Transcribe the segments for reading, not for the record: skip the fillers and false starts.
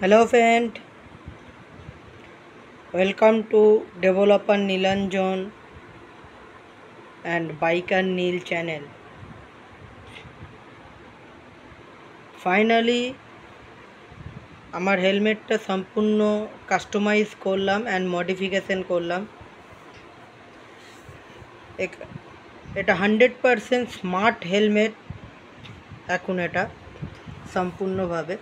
Hello friend, welcome to Developer Nilanjan and Biker Neil channel. Finally, আমার হেলমেটটা সম্পূর্ণ customise করলাম অ্যান্ড মডিফিকেশন করলাম। এটা 100% স্মার্ট হেলমেট। এখন এটা সম্পূর্ণভাবে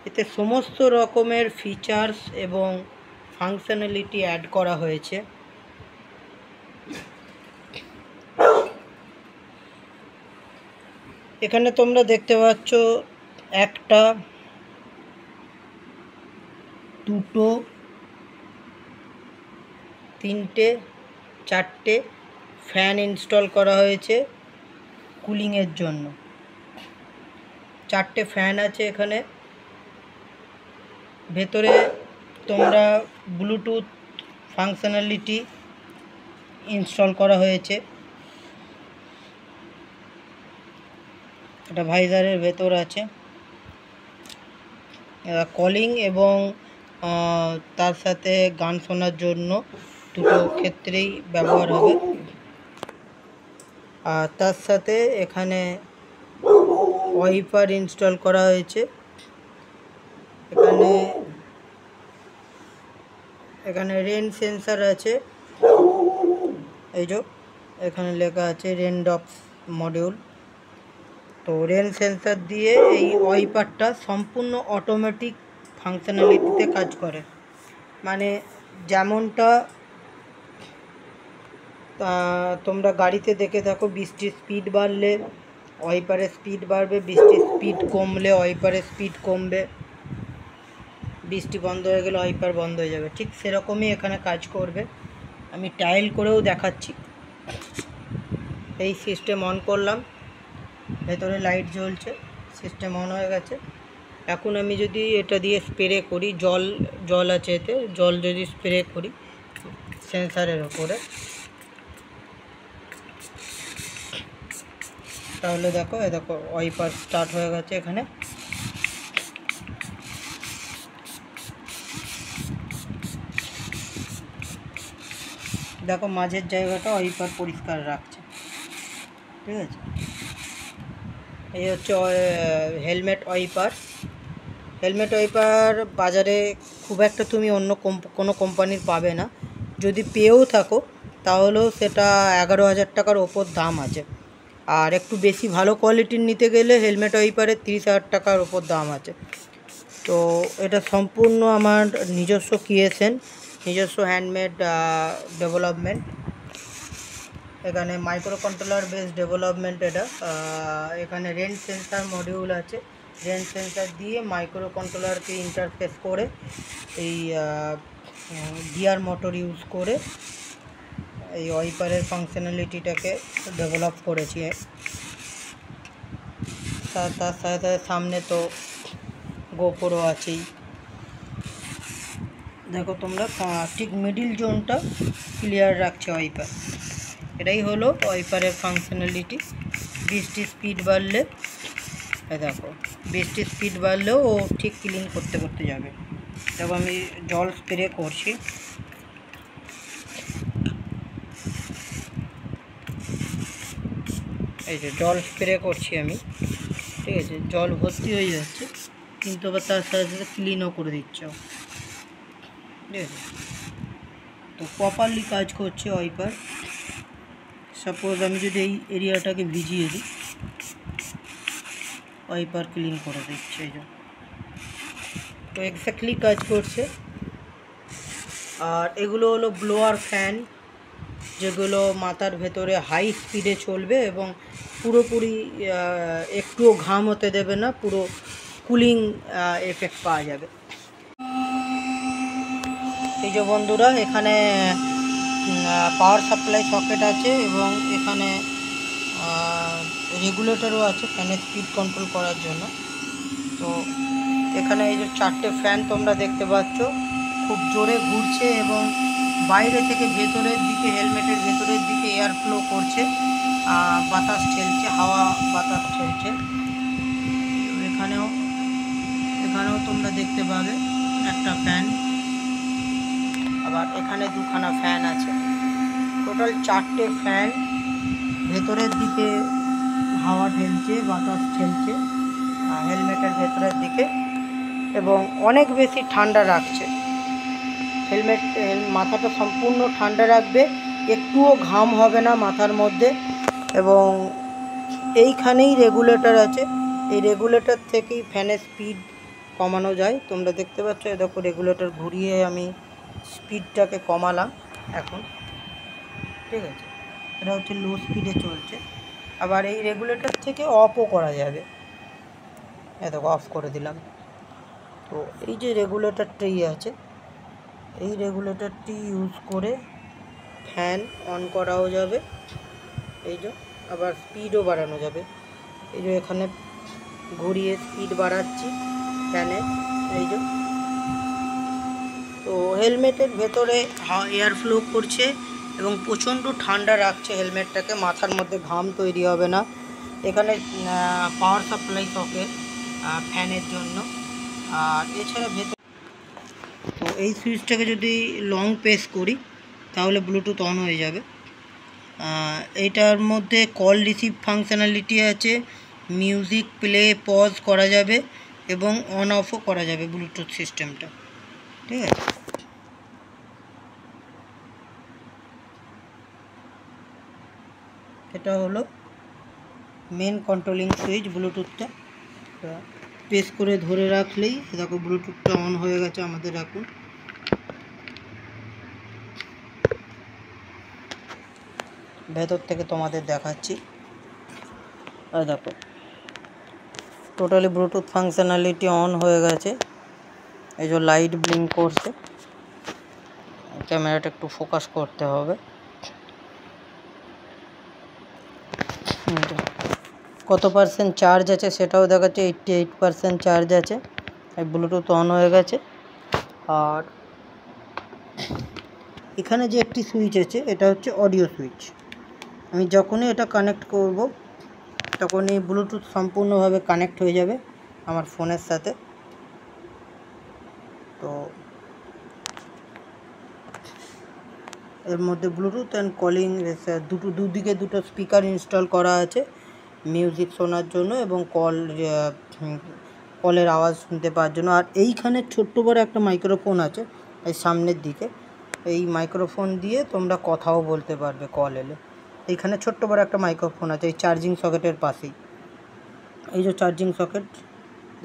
এতে সমস্ত রকমের ফিচার্স এবং ফাংশনালিটি অ্যাড করা হয়েছে। এখানে তোমরা দেখতে পাচ্ছ একটা, দুটো, তিনটে, চারটে ফ্যান ইনস্টল করা হয়েছে কুলিংয়ের জন্য। চারটে ফ্যান আছে এখানে। ভেতরে তোমরা ব্লুটুথ ফাংশনালিটি ইনস্টল করা হয়েছে। এটা ভাইজারের ভেতর আছে। কলিং এবং তার সাথে গান শোনার জন্য দুটো ক্ষেত্রেই ব্যবহার হবে। আর তার সাথে এখানে ওয়াইপার ইনস্টল করা হয়েছে। এখানে রেন সেন্সার আছে। এই যে এখানে লেখা আছে রেন ডপস মডিউল। তো রেন সেন্সার দিয়ে এই ওয়াইপারটা সম্পূর্ণ অটোমেটিক ফাংশনালিটিতে কাজ করে। মানে যেমনটা তোমরা গাড়িতে দেখে থাকো, বৃষ্টির স্পিড বাড়লে ওয়াইপারের স্পিড বাড়বে, বৃষ্টির স্পিড কমলে ওয়াইপারের স্পিড কমবে, বৃষ্টি বন্ধ হয়ে গেলে ওয়াইপার বন্ধ হয়ে যাবে। ঠিক সেরকমই এখানে কাজ করবে। আমি টাইল করেও দেখাচ্ছি। এই সিস্টেম অন করলাম, ভেতরে লাইট জ্বলছে, সিস্টেম অন হয়ে গেছে। এখন আমি যদি এটা দিয়ে স্প্রে করি, জল আছে এতে, জল যদি স্প্রে করি সেন্সারের ওপরে, তাহলে দেখো ওয়াইপার স্টার্ট হয়ে গেছে। এখানে দেখো মাঝের জায়গাটা ওয়াইপার পরিষ্কার রাখছে। ঠিক আছে, এই হচ্ছে হেলমেট ওয়াইপার। হেলমেট ওয়াইপার বাজারে খুব একটা তুমি অন্য কোনো কোম্পানির পাবে না। যদি পেয়েও থাকো তাহলেও সেটা 11,000 টাকার ওপর দাম আছে। আর একটু বেশি ভালো কোয়ালিটির নিতে গেলে হেলমেট ওয়াইপারের 30,000 টাকার ওপর দাম আছে। তো এটা সম্পূর্ণ আমার নিজস্ব ক্রিয়েশন, নিজস্ব হ্যান্ডমেড ডেভেলপমেন্ট। এখানে মাইক্রো কন্ট্রোলার বেস ডেভেলপমেন্ট এটা। এখানে রেন সেন্সার মডিউল আছে। রেন সেন্সার দিয়ে মাইক্রো কন্ট্রোলারকে ইন্টারফেস করে এই গিয়ার মোটর ইউজ করে এই ওয়াইপারের ফাংশনালিটিটাকে ডেভেলপ করেছি। তার সাথে সামনে তো গোপ্রো আছেই। দেখো তোমরা ঠিক মিডিল জোনটা ক্লিয়ার রাখছে ওয়াইপার। এটাই হলো ওয়াইপারের ফাংশনালিটি। বৃষ্টির স্পিড বাড়লে দেখো, বৃষ্টির স্পিড বাড়লেও ও ঠিক ক্লিন করতে করতে যাবে। দেখো আমি জল স্প্রে করছি। এই যে জল স্প্রে করছি আমি। ঠিক আছে, জল ভর্তি হয়ে যাচ্ছে, কিন্তু আবার তার সাথে সাথে ক্লিনও করে দিচ্ছে। ঠিক আছে, তো প্রপারলি কাজ করছে ওয়াইপার। সাপোজ আমি যদি এই এরিয়াটাকে ভিজিয়ে দিই, ওয়াইপার ক্লিন করে দিচ্ছে। এই যে তো এক্স্যাক্টলি কাজ করছে। আর এগুলো হলো ব্লোয়ার ফ্যান, যেগুলো মাথার ভেতরে হাই স্পিডে চলবে এবং পুরোপুরি একটুও ঘাম হতে দেবে না, পুরো কুলিং এফেক্ট পাওয়া যাবে। এই যে বন্ধুরা, এখানে পাওয়ার সাপ্লাই সকেট আছে এবং এখানে রেগুলেটরও আছে ফ্যানের স্পিড কন্ট্রোল করার জন্য। তো এখানে এই যে চারটে ফ্যান তোমরা দেখতে পাচ্ছ, খুব জোরে ঘুরছে এবং বাইরে থেকে ভেতরের দিকে, হেলমেটের ভেতরের দিকে এয়ার ফ্লো করছে, বাতাস ঠেলছে, হাওয়া বাতাস ঠেলছে। এখানেও এখানেও তোমরা দেখতে পাবে একটা ফ্যান, আবার এখানে দুখানা ফ্যান আছে, টোটাল 4টে ফ্যান ভেতরের দিকে হাওয়া ঠেলছে, বাতাস ঠেলছে হেলমেটের ভেতরের দিকে, এবং অনেক বেশি ঠান্ডা রাখছে। হেলমেট মাথাটা সম্পূর্ণ ঠান্ডা রাখবে, একটুও ঘাম হবে না মাথার মধ্যে। এবং এইখানেই রেগুলেটর আছে, এই রেগুলেটর থেকেই ফ্যানের স্পিড কমানো যায়। তোমরা দেখতে পাচ্ছ, এ দেখো রেগুলেটর ঘুরিয়ে আমি স্পিডটাকে কমালাম এখন, ঠিক আছে। এটা হচ্ছে লো স্পিডে চলছে। আবার এই রেগুলেটর থেকে অফও করা যাবে, এ দেখো অফ করে দিলাম। তো এই যে রেগুলেটরটি আছে, এই রেগুলেটরটি ইউজ করে ফ্যান অন করাও যাবে, এই যে, আবার স্পিডও বাড়ানো যাবে। এই যে এখানে ঘুরিয়ে স্পিড বাড়াচ্ছি ফ্যানে, এই যে। তো হেলমেটের ভেতরে এয়ার ফ্লো করছে এবং প্রচণ্ড ঠান্ডা রাখছে হেলমেটটাকে, মাথার মধ্যে ঘাম তৈরি হবে না। এখানে পাওয়ার সাপ্লাই সকেট ফ্যানের জন্য। আর এছাড়া ভেতর, তো এই সুইচটাকে যদি লং প্রেস করি তাহলে ব্লুটুথ অন হয়ে যাবে। এইটার মধ্যে কল রিসিভ ফাংশনালিটি আছে, মিউজিক প্লে পজ করা যাবে এবং অন অফও করা যাবে ব্লুটুথ সিস্টেমটা, ঠিক আছে। এটা হলো মেন কন্ট্রোলিং সুইচ ব্লুটুথটা। প্রেস করে ধরে রাখলেই দেখো ব্লুটুথটা অন হয়ে গেছে আমাদের এখন। ভেতর থেকে তোমাদের দেখাচ্ছি, আর দেখো টোটালি ব্লুটুথ ফাংশনালিটি অন হয়ে গেছে। এই যে লাইট ব্লিঙ্ক করছে, ক্যামেরাটা একটু ফোকাস করতে হবে। কত পার্সেন্ট চার্জ আছে সেটাও দেখাচ্ছে, 88% চার্জ আছে। এই ব্লুটুথ অন হয়ে গেছে। আর এখানে যে একটি সুইচ আছে, এটা হচ্ছে অডিও সুইচ। আমি যখনই এটা কানেক্ট করব তখনই ব্লুটুথ সম্পূর্ণভাবে কানেক্ট হয়ে যাবে আমার ফোনের সাথে। তো এর মধ্যে ব্লুটুথ অ্যান্ড কলিং দুদিকে দুটো স্পিকার ইনস্টল করা আছে মিউজিক শোনার জন্য এবং কলের আওয়াজ শুনতে পাওয়ার জন্য। আর এইখানে ছোট্ট বড় একটা মাইক্রোফোন আছে এই সামনের দিকে, এই মাইক্রোফোন দিয়ে তোমরা কথাও বলতে পারবে কল এলে। এইখানে ছোট্ট বড় একটা মাইক্রোফোন আছে এই চার্জিং সকেটের পাশেই। এই যে চার্জিং সকেট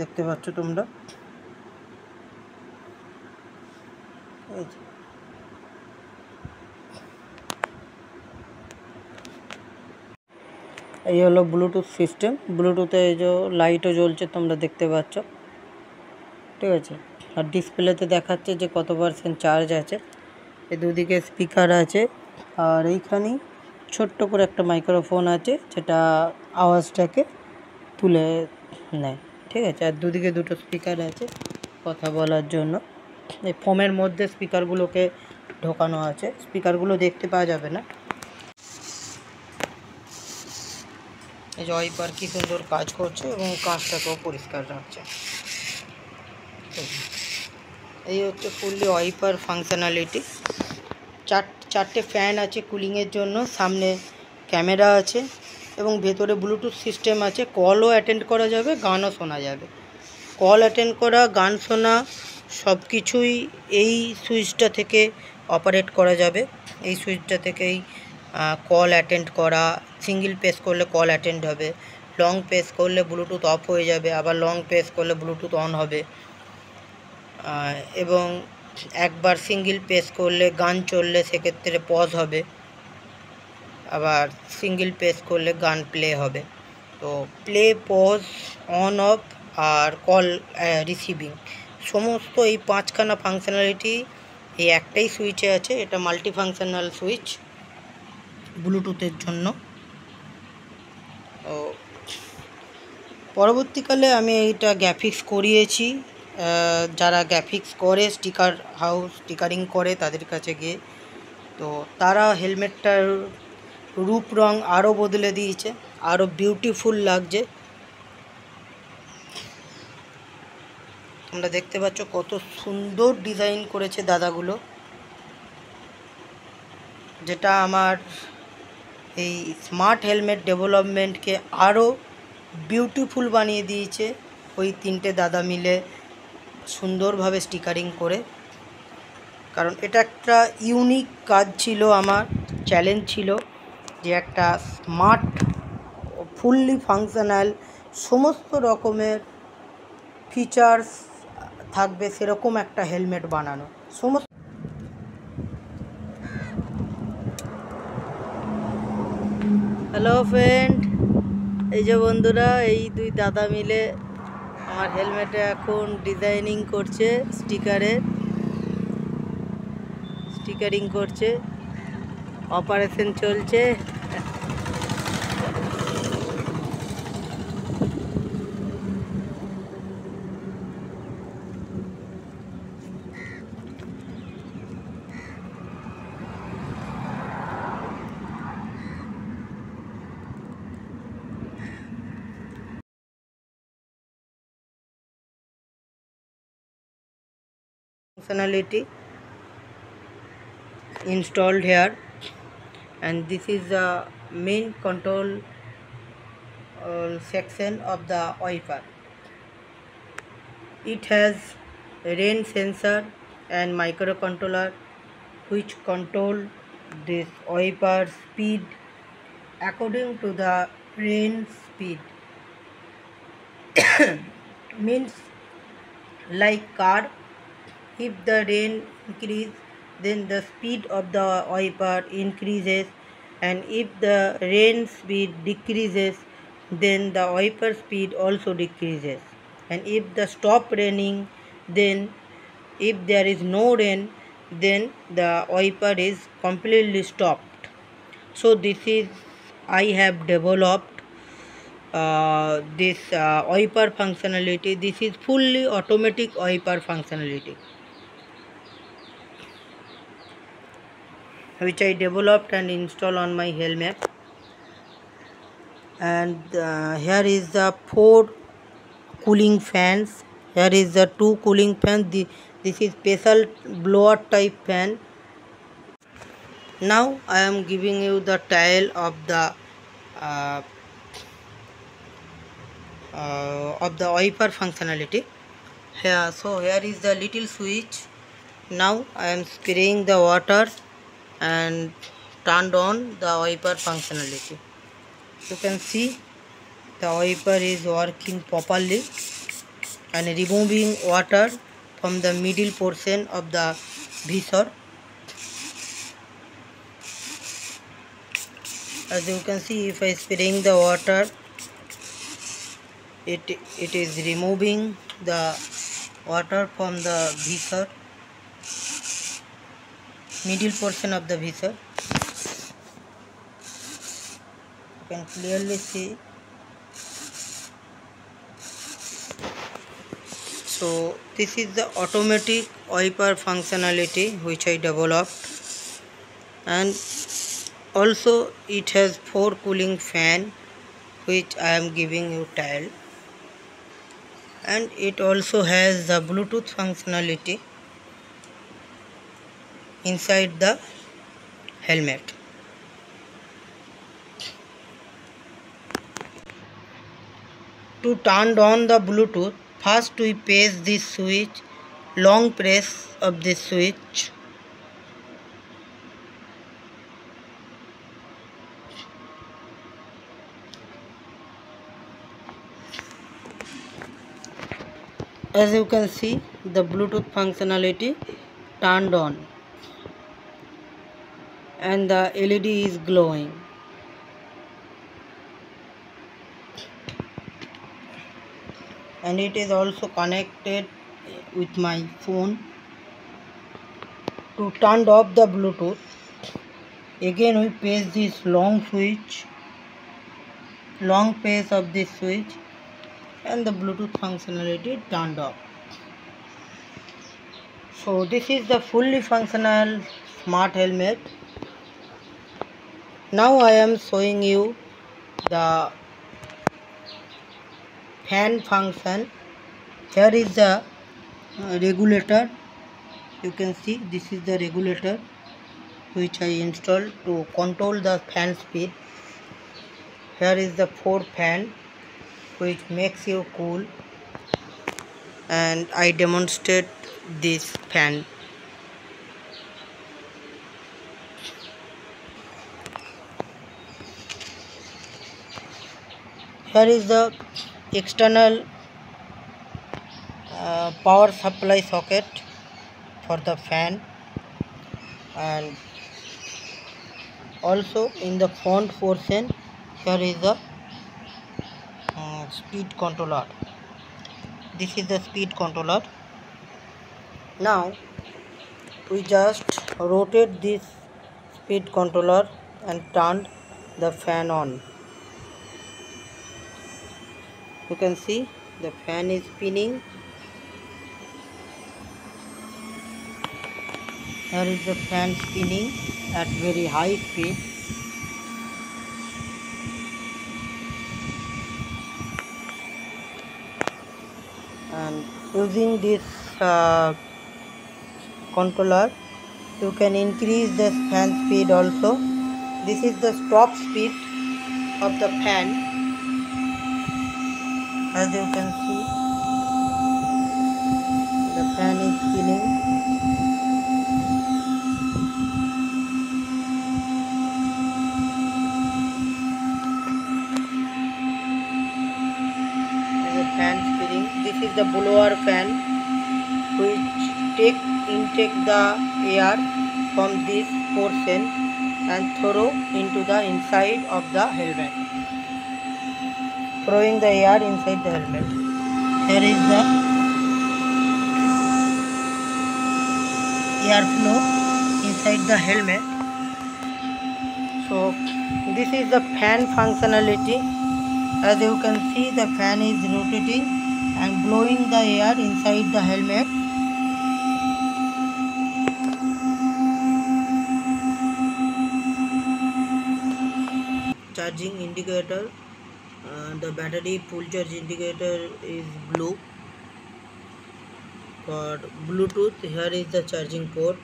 দেখতে পাচ্ছ তোমরা, এই হলো ব্লুটুথ সিস্টেম। ব্লুটুথে এই যে লাইটও জ্বলছে তোমরা দেখতে পাচ্ছ, ঠিক আছে। আর ডিসপ্লেতে দেখাচ্ছে যে কত পার্সেন্ট চার্জ আছে। এই দুদিকে স্পিকার আছে, আর এইখানেই ছোট্ট করে একটা মাইক্রোফোন আছে যেটা আওয়াজটাকে তুলে নেয়, ঠিক আছে। আর দুদিকে দুটো স্পিকার আছে কথা বলার জন্য। এই ফোমের মধ্যে স্পিকারগুলোকে ঢোকানো আছে, স্পিকারগুলো দেখতে পাওয়া যাবে না। এই যে ওয়াইপার কি সুন্দর কাজ করছে এবং কাজটাকেও পরিষ্কার রাখছে। এই হচ্ছে ফুললি ওয়াইপার ফাংশনালিটি। চারটে ফ্যান আছে কুলিংয়ের জন্য, সামনে ক্যামেরা আছে এবং ভেতরে ব্লুটুথ সিস্টেম আছে। কলও অ্যাটেন্ড করা যাবে, গানও শোনা যাবে। কল অ্যাটেন্ড করা, গান শোনা সব কিছুই এই সুইচটা থেকে অপারেট করা যাবে। এই সুইচটা থেকেই কল অ্যাটেন্ড করা, সিঙ্গেল প্রেস করলে কল অ্যাটেন্ড হবে, লং প্রেস করলে ব্লুটুথ অফ হয়ে যাবে, আবার লং প্রেস করলে ব্লুটুথ অন হবে। এবং একবার সিঙ্গেল প্রেস করলে গান চললে সেক্ষেত্রে পজ হবে, আবার সিঙ্গেল প্রেস করলে গান প্লে হবে। তো প্লে, পজ, অন অফ আর কল রিসিভিং সমস্ত এই 5খানা ফাংশনালিটি এই একটাই সুইচে আছে। এটা মাল্টি ফাংশনাল সুইচ ব্লুটুথের জন্য। তো পরবর্তীকালে আমি এইটা গ্রাফিক্স করিয়েছি, যারা গ্রাফিক্স করে স্টিকারিং করে তাদের কাছে গিয়ে, তো তারা হেলমেটটার রূপ রং আরও বদলে দিয়েছে, আরও বিউটিফুল লাগছে। তোমরা দেখতে পাচ্ছ কত সুন্দর ডিজাইন করেছে দাদাগুলো, যেটা আমার এই স্মার্ট হেলমেট ডেভেলপমেন্টকে আরও বিউটিফুল বানিয়ে দিয়েছে। ওই তিনটে দাদা মিলে সুন্দরভাবে স্টিকারিং করে, কারণ এটা একটা ইউনিক কাজ ছিল, আমার চ্যালেঞ্জ ছিল যে একটা স্মার্ট ফুললি ফাংশনাল সমস্ত রকমের ফিচার্স থাকবে সেরকম একটা হেলমেট বানানো। সমস্ত হ্যালো ফ্রেন্ড, এই যে বন্ধুরা, এই দুই দাদা মিলে আমার হেলমেটে এখন ডিজাইনিং করছে, স্টিকারিং করছে, অপারেশন চলছে। Functionality installed here, and this is the main control section of the wiper. It has rain sensor and microcontroller which control this wiper speed according to the rain speed. Means like car, if the rain increase, then the speed of the wiper increases, and if the rain speed decreases, then the wiper speed also decreases. And if the stop raining, then if there is no rain, then the wiper is completely stopped. So this is, I have developed this wiper functionality. This is fully automatic wiper functionality which I developed and installed on my helmet. And here is the 4 cooling fans. Here is the 2 cooling fans. This is special blower type fan. Now I am giving you the trial of the wiper functionality. Here is the little switch. Now I am spraying the water and turned on the wiper functionality. You can see the wiper is working properly and removing water from the middle portion of the visor. As you can see, if I spraying the water, it is removing the water from the visor, middle portion of the visor. You can clearly see. So this is the automatic wiper functionality which I developed, and also it has 4 cooling fan which I am giving you trial, and it also has the Bluetooth functionality inside the helmet. To turn on the Bluetooth, first we press this switch, long press of this switch. As you can see, the Bluetooth functionality turned on and the LED is glowing. And it is also connected with my phone. To turn off the Bluetooth, again we press this long press of this switch, and the Bluetooth functionality turned off. So this is the fully functional smart helmet. Now I am showing you the fan function. Here is the regulator. You can see this is the regulator which I installed to control the fan speed. Here is the 4 fan which makes you cool, and I demonstrate this fan. Here is the external power supply socket for the fan, and also in the front portion here is the speed controller. This is the speed controller. Now we just rotate this speed controller and turn the fan on. You can see the fan is spinning. Here is the fan spinning at very high speed. And using this controller, you can increase the fan speed also. This is the stop speed of the fan. As you can see, the fan is spinning. Fan spinning. This is the blower fan which intake the air from this portion and throw into the inside of the helmet, throwing the air inside the helmet. Here is the airflow inside the helmet. So this is the fan functionality. As you can see, the fan is rotating and blowing the air inside the helmet. Charging indicator. The battery full charge indicator is blue. For Bluetooth, here is the charging port,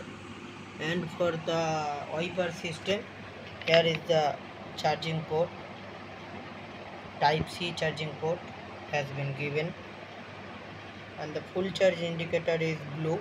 and for the wiper system, here is the charging port. Type C charging port has been given, and the full charge indicator is blue.